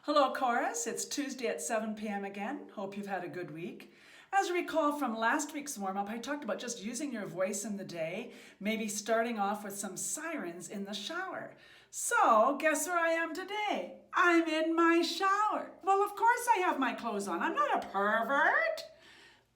Hello, chorus. It's Tuesday at 7 p.m. again. Hope you've had a good week. As you recall from last week's warm-up, I talked about just using your voice in the day, maybe starting off with some sirens in the shower. So, guess where I am today? I'm in my shower. Well, of course I have my clothes on. I'm not a pervert.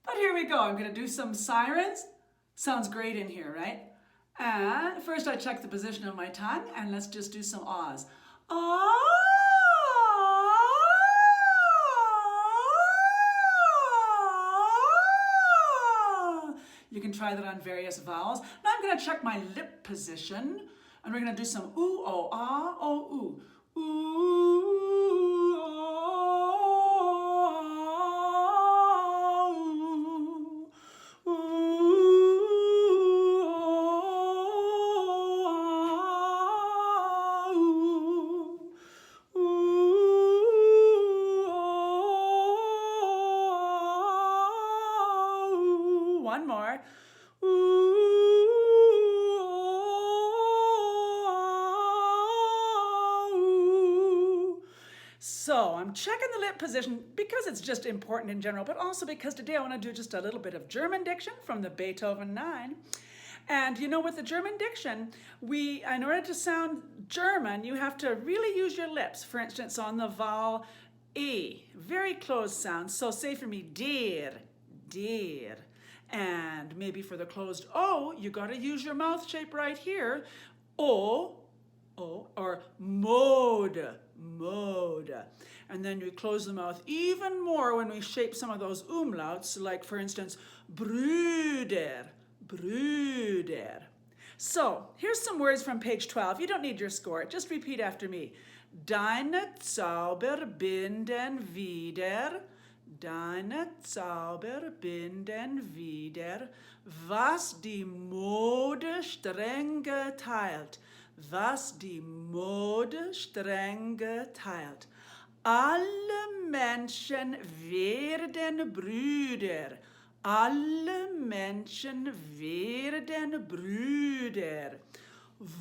But here we go. I'm going to do some sirens. Sounds great in here, right? And first I check the position of my tongue, and let's just do some ahs. Ah! You can try that on various vowels. Now I'm going to check my lip position, and we're going to do some ooh, oh, ah, oh, ooh. Ooh, oh, ooh, ooh. One more. So I'm checking the lip position because it's just important in general, but also because today I want to do just a little bit of German diction from the Beethoven 9. And you know, with the German diction, in order to sound German, you have to really use your lips. For instance, on the vowel E, very closed sound. So say for me, der, der. And maybe for the closed O, you got to use your mouth shape right here. O, or mode, mode. And then you close the mouth even more when we shape some of those umlauts, like for instance, Brüder, Brüder. So here's some words from page 12. You don't need your score. Just repeat after me. Deine Zauber binden wieder. Deine Zauber binden wieder, was die Mode streng geteilt. Was die Mode streng geteilt. Alle Menschen werden Brüder. Alle Menschen werden Brüder.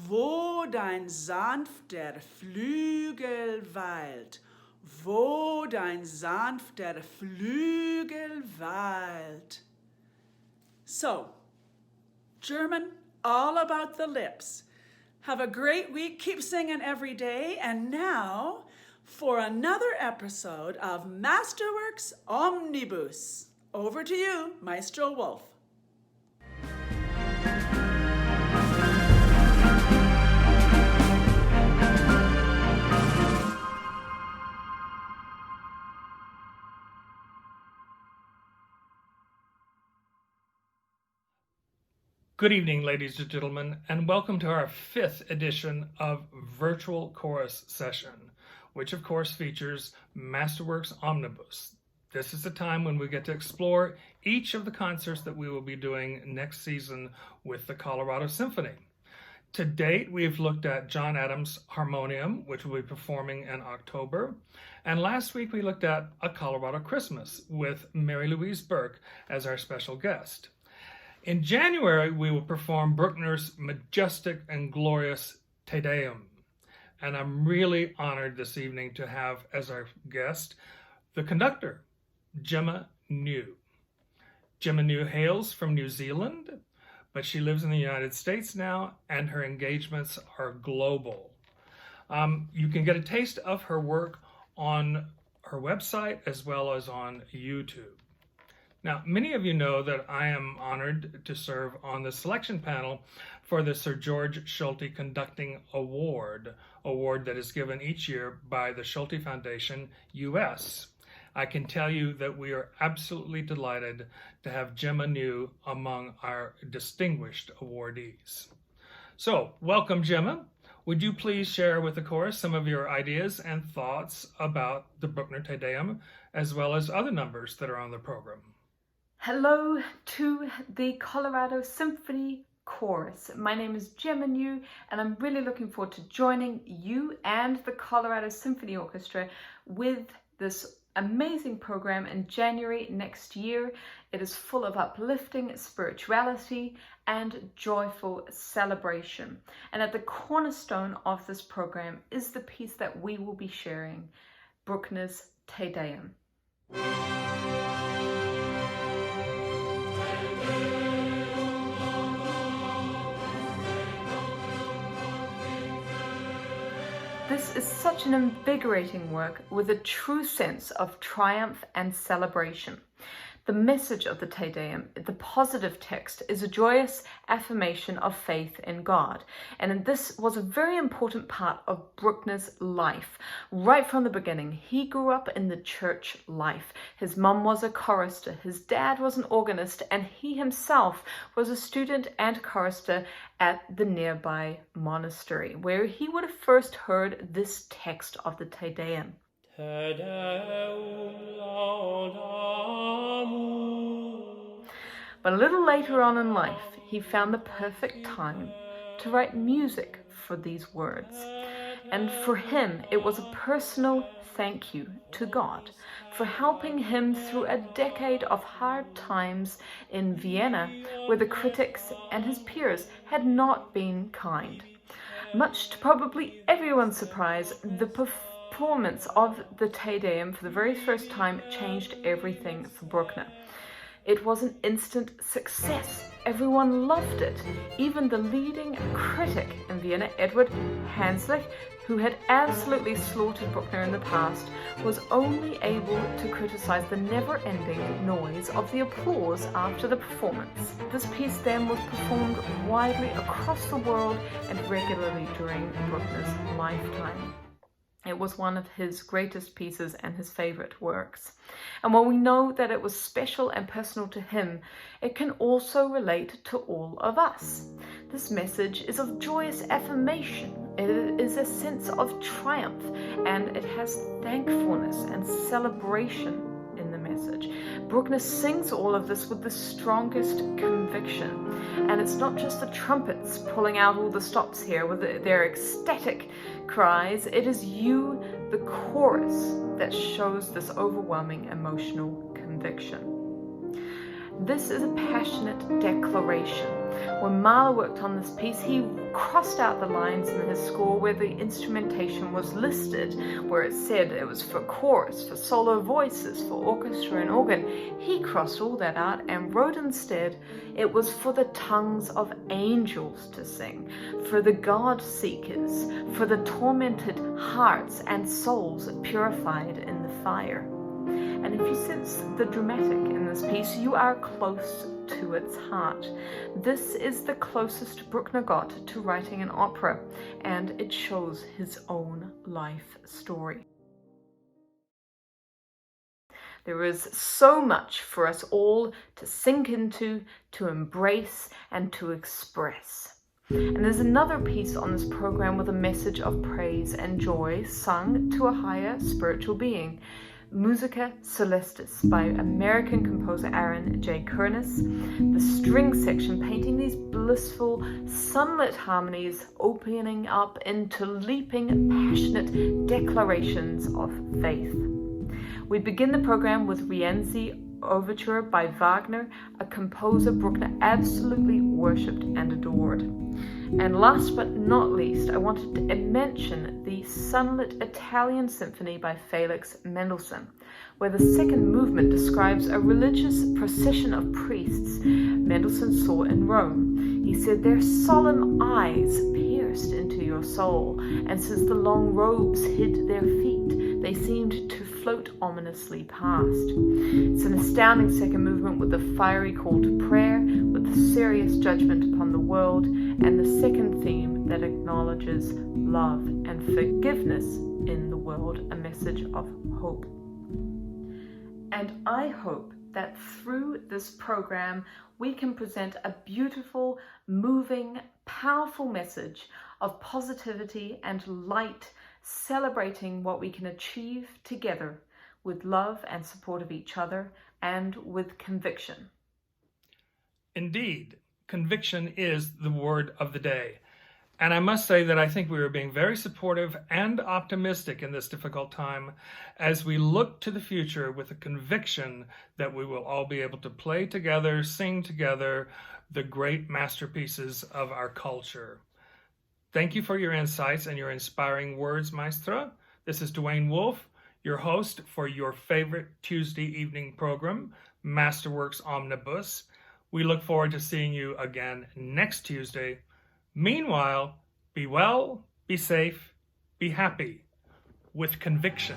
Wo dein sanfter Flügel weilt. Wo dein sanfter Flügel weilt. So, German, all about the lips. Have a great week. Keep singing every day. And now for another episode of Masterworks Omnibus. Over to you, Maestro Wolf. Good evening, ladies and gentlemen, and welcome to our 5th edition of Virtual Chorus Session, which of course features Masterworks Omnibus. This is the time when we get to explore each of the concerts that we will be doing next season with the Colorado Symphony. To date, we've looked at John Adams' Harmonium, which we'll be performing in October. And last week we looked at A Colorado Christmas with Mary Louise Burke as our special guest. In January, we will perform Bruckner's majestic and glorious Te Deum. And I'm really honored this evening to have as our guest the conductor, Gemma New. Gemma New hails from New Zealand, but she lives in the United States now, and her engagements are global. You can get a taste of her work on her website as well as on YouTube. Now, many of you know that I am honored to serve on the selection panel for the Sir George Schulte Conducting Award that is given each year by the Schulte Foundation, US. I can tell you that we are absolutely delighted to have Gemma New among our distinguished awardees. So, welcome, Gemma. Would you please share with the chorus some of your ideas and thoughts about the Bruckner Te Deum, as well as other numbers that are on the program? Hello to the Colorado Symphony Chorus. My name is Gemma New, and I'm really looking forward to joining you and the Colorado Symphony Orchestra with this amazing program in January next year. It is full of uplifting spirituality and joyful celebration. And at the cornerstone of this program is the piece that we will be sharing, Bruckner's Te Deum. This is such an invigorating work with a true sense of triumph and celebration. The message of the Te Deum, the positive text, is a joyous affirmation of faith in God. And this was a very important part of Bruckner's life. Right from the beginning, he grew up in the church life. His mum was a chorister, his dad was an organist, and he himself was a student and chorister at the nearby monastery, where he would have first heard this text of the Te Deum. Te Deum laudamus. But a little later on in life, he found the perfect time to write music for these words. And for him, it was a personal thank you to God for helping him through a decade of hard times in Vienna, where the critics and his peers had not been kind. Much to probably everyone's surprise, the performance of the Te Deum for the very first time changed everything for Bruckner. It was an instant success. Everyone loved it. Even the leading critic in Vienna, Edward Hanslick, who had absolutely slaughtered Bruckner in the past, was only able to criticize the never-ending noise of the applause after the performance. This piece then was performed widely across the world and regularly during Bruckner's lifetime. It was one of his greatest pieces and his favorite works. And while we know that it was special and personal to him, it can also relate to all of us. This message is of joyous affirmation. It is a sense of triumph, and it has thankfulness and celebration in the message. Bruckner sings all of this with the strongest conviction. And it's not just the trumpets pulling out all the stops here with their ecstatic cries. It is you, the chorus, that shows this overwhelming emotional conviction. This is a passionate declaration. When Mahler worked on this piece, he crossed out the lines in his score where the instrumentation was listed, where it said it was for chorus, for solo voices, for orchestra and organ. He crossed all that out and wrote instead, it was for the tongues of angels to sing, for the God-seekers, for the tormented hearts and souls purified in the fire. And if you sense the dramatic in this piece, you are close to its heart. This is the closest Bruckner got to writing an opera, and it shows his own life story. There is so much for us all to sink into, to embrace, and to express. And there's another piece on this program with a message of praise and joy sung to a higher spiritual being. Musica Celestis by American composer Aaron J. Kernis. The string section painting these blissful, sunlit harmonies, opening up into leaping, passionate declarations of faith. We begin the program with Rienzi Overture by Wagner, a composer Bruckner absolutely worshipped and adored. And last but not least, I wanted to mention the sunlit Italian symphony by Felix Mendelssohn, where the second movement describes a religious procession of priests Mendelssohn saw in Rome. He said, their solemn eyes pierced into your soul, and since the long robes hid their feet, they seemed to float ominously past. It's an astounding second movement with a fiery call to prayer, with a serious judgment upon the world, and the second theme that acknowledges love and forgiveness in the world, a message of hope. And I hope that through this program, we can present a beautiful, moving, powerful message of positivity and light, celebrating what we can achieve together with love and support of each other and with conviction. Indeed, conviction is the word of the day. And I must say that I think we are being very supportive and optimistic in this difficult time as we look to the future with a conviction that we will all be able to play together, sing together the great masterpieces of our culture. Thank you for your insights and your inspiring words, Maestra. This is Dwayne Wolf, your host for your favorite Tuesday evening program, Masterworks Omnibus. We look forward to seeing you again next Tuesday. Meanwhile, be well, be safe, be happy, with conviction.